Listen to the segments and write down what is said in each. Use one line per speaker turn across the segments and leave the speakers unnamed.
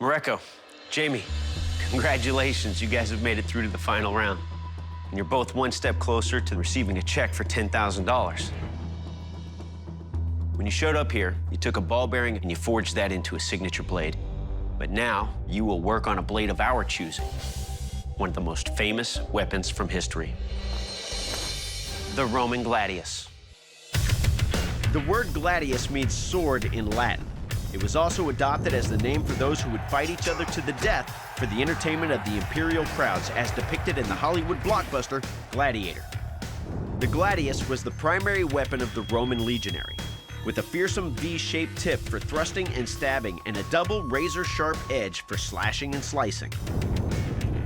Mareko, Jamie, congratulations. You guys have made it through to the final round. And you're both one step closer to receiving a check for $10,000. When you showed up here, you took a ball bearing and you forged that into a signature blade. But now, you will work on a blade of our choosing. One of the most famous weapons from history. The Roman gladius. The word gladius means sword in Latin. It was also adopted as the name for those who would fight each other to the death for the entertainment of the imperial crowds, as depicted in the Hollywood blockbuster Gladiator. The gladius was the primary weapon of the Roman legionary, with a fearsome V-shaped tip for thrusting and stabbing and a double razor-sharp edge for slashing and slicing.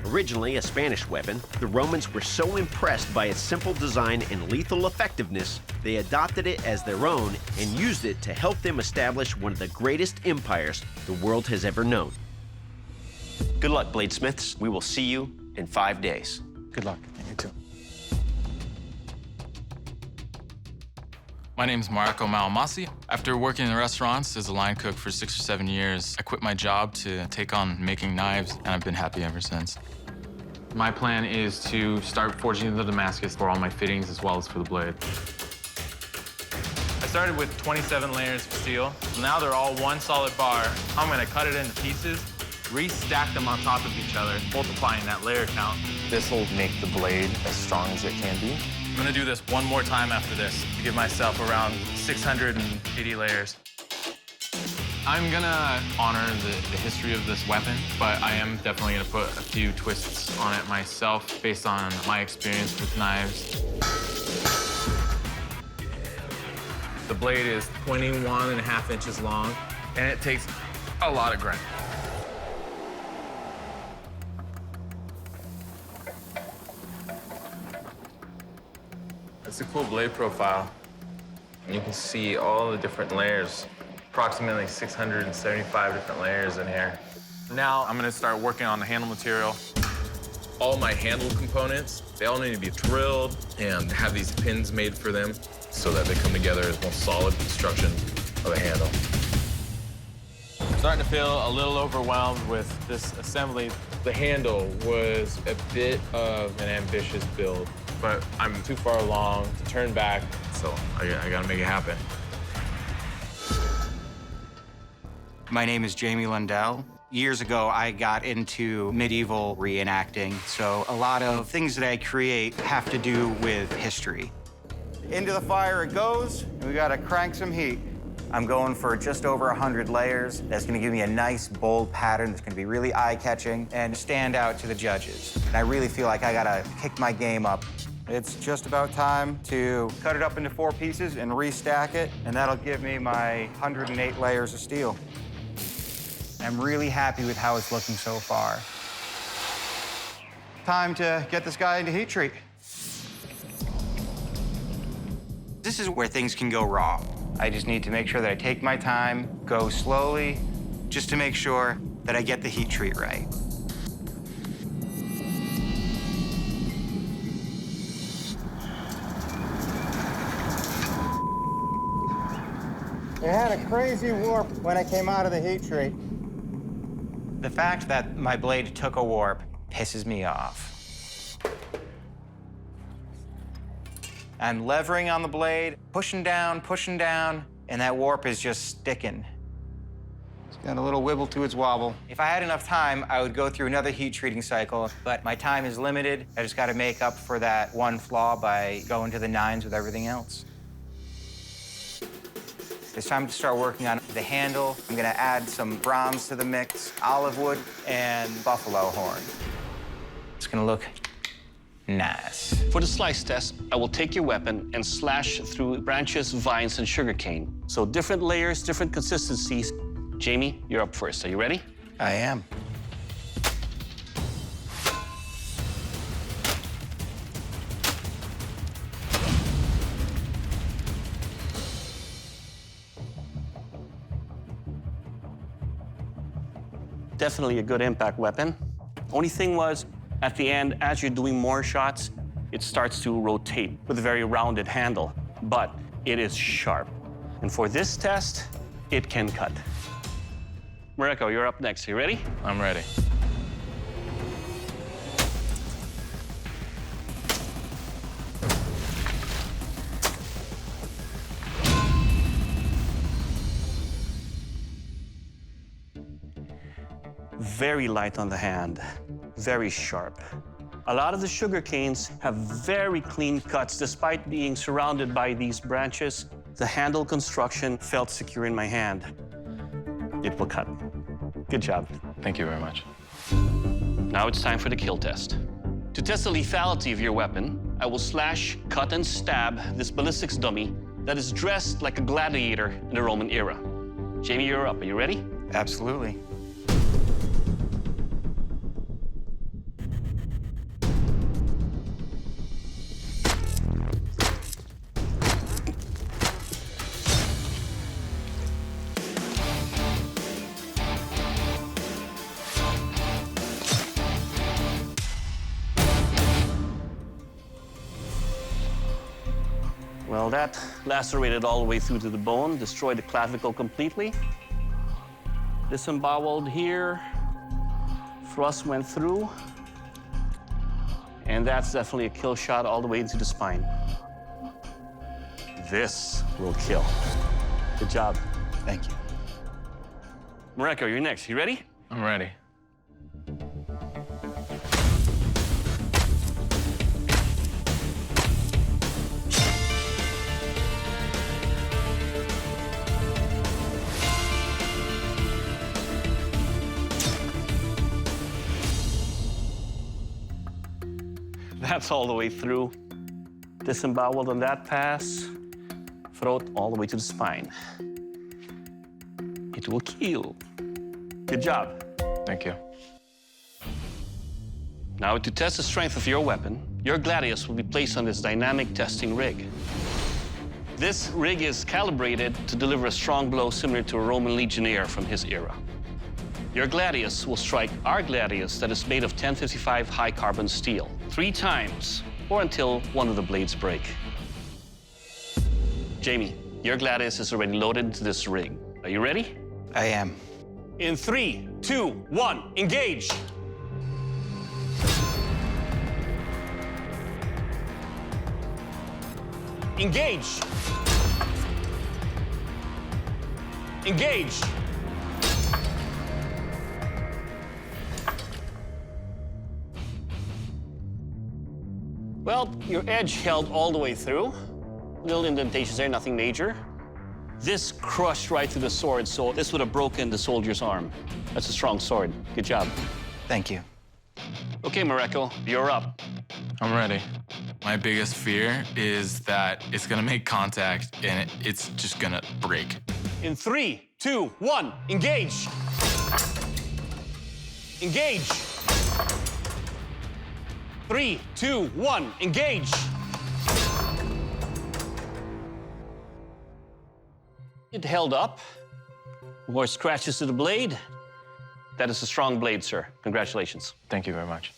Originally a Spanish weapon, the Romans were so impressed by its simple design and lethal effectiveness, they adopted it as their own and used it to help them establish one of the greatest empires the world has ever known. Good luck, bladesmiths. We will see you in 5 days.
Good luck. You too.
My name's Mareko Malamasi. After working in restaurants as a line cook for 6 or 7 years, I quit my job to take on making knives, and I've been happy ever since. My plan is to start forging the Damascus for all my fittings as well as for the blade. I started with 27 layers of steel. Now they're all one solid bar. I'm gonna cut it into pieces, restack them on top of each other, multiplying that layer count.
This will make the blade as strong as it can be.
I'm gonna do this one more time after this to give myself around 680 layers. I'm gonna honor the history of this weapon, but I am definitely gonna put a few twists on it myself based on my experience with knives. The blade is 21.5 inches long, and it takes a lot of grind. It's a cool blade profile. You can see all the different layers, approximately 675 different layers in here. Now I'm gonna start working on the handle material. All my handle components, they all need to be drilled and have these pins made for them so that they come together as one solid construction of a handle. I'm starting to feel a little overwhelmed with this assembly. The handle was a bit of an ambitious build, but I'm too far along to turn back, so I gotta make it happen.
My name is Jamie Lundell. Years ago, I got into medieval reenacting, so a lot of things that I create have to do with history. Into the fire it goes, and we gotta crank some heat. I'm going for just over 100 layers. That's gonna give me a nice, bold pattern that's gonna be really eye-catching and stand out to the judges. And I really feel like I gotta kick my game up. It's just about time to cut it up into 4 pieces and restack it, and that'll give me my 108 layers of steel. I'm really happy with how it's looking so far. Time to get this guy into heat treat. This is where things can go wrong. I just need to make sure that I take my time, go slowly, just to make sure that I get the heat treat right. It had a crazy warp when I came out of the heat treat. The fact that my blade took a warp pisses me off. I'm levering on the blade, pushing down, and that warp is just sticking. It's got a little wibble to its wobble. If I had enough time, I would go through another heat treating cycle, but my time is limited. I just gotta make up for that one flaw by going to the 9s with everything else. It's time to start working on the handle. I'm gonna add some bronze to the mix, olive wood, and buffalo horn. It's gonna look nice.
For the slice test, I will take your weapon and slash through branches, vines, and sugarcane. So different layers, different consistencies. Jamie, you're up first. Are you ready?
I am.
Definitely a good impact weapon. Only thing was, at the end, as you're doing more shots, it starts to rotate with a very rounded handle, but it is sharp. And for this test, it can cut. Mareko, you're up next. You ready?
I'm ready.
Very light on the hand, very sharp. A lot of the sugar canes have very clean cuts despite being surrounded by these branches. The handle construction felt secure in my hand. It will cut. Good job.
Thank you very much.
Now it's time for the kill test. To test the lethality of your weapon, I will slash, cut, and stab this ballistics dummy that is dressed like a gladiator in the Roman era. Jamie, you're up. Are you ready?
Absolutely.
Well, that lacerated all the way through to the bone, destroyed the clavicle completely. Disemboweled here. Thrust went through. And that's definitely a kill shot all the way into the spine. This will kill. Good job.
Thank you.
Mareko, you're next. You ready?
I'm ready.
That's all the way through. Disemboweled on that pass. Throat all the way to the spine. It will kill. Good job.
Thank you.
Now, to test the strength of your weapon, your Gladius will be placed on this dynamic testing rig. This rig is calibrated to deliver a strong blow similar to a Roman legionnaire from his era. Your Gladius will strike our Gladius that is made of 1055 high-carbon steel 3 times, or until one of the blades break. Jamie, your Gladius is already loaded into this rig. Are you ready?
I am.
In 3, 2, 1, engage! Engage! Engage! Well, your edge held all the way through. Little indentations there, nothing major. This crushed right through the sword, so this would have broken the soldier's arm. That's a strong sword. Good job.
Thank you.
Okay, Mareko, you're up.
I'm ready. My biggest fear is that it's gonna make contact and it's just gonna break.
In 3, 2, 1, engage! Engage! 3, 2, 1, engage! It held up. More scratches to the blade. That is a strong blade, sir. Congratulations.
Thank you very much.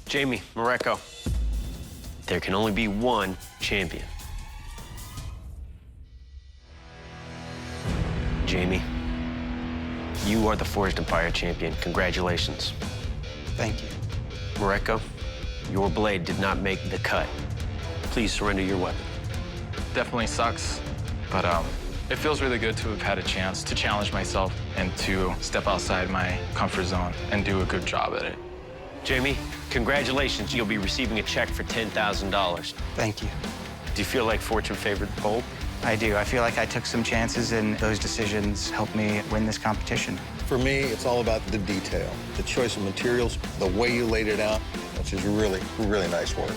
Jamie, Mareko, there can only be one champion. Jamie, you are the Forged Empire champion. Congratulations.
Thank you.
Mareko, your blade did not make the cut. Please surrender your weapon.
Definitely sucks, but it feels really good to have had a chance to challenge myself and to step outside my comfort zone and do a good job at it.
Jamie, congratulations. You'll be receiving a check for $10,000.
Thank you.
Do you feel like fortune favored Cole?
I do. I feel like I took some chances, and those decisions helped me win this competition.
For me, it's all about the detail, the choice of materials, the way you laid it out, which is really, really nice work.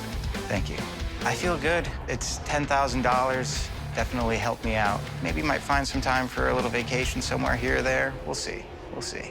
Thank you. I feel good. It's $10,000. Definitely helped me out. Maybe might find some time for a little vacation somewhere here or there. We'll see. We'll see.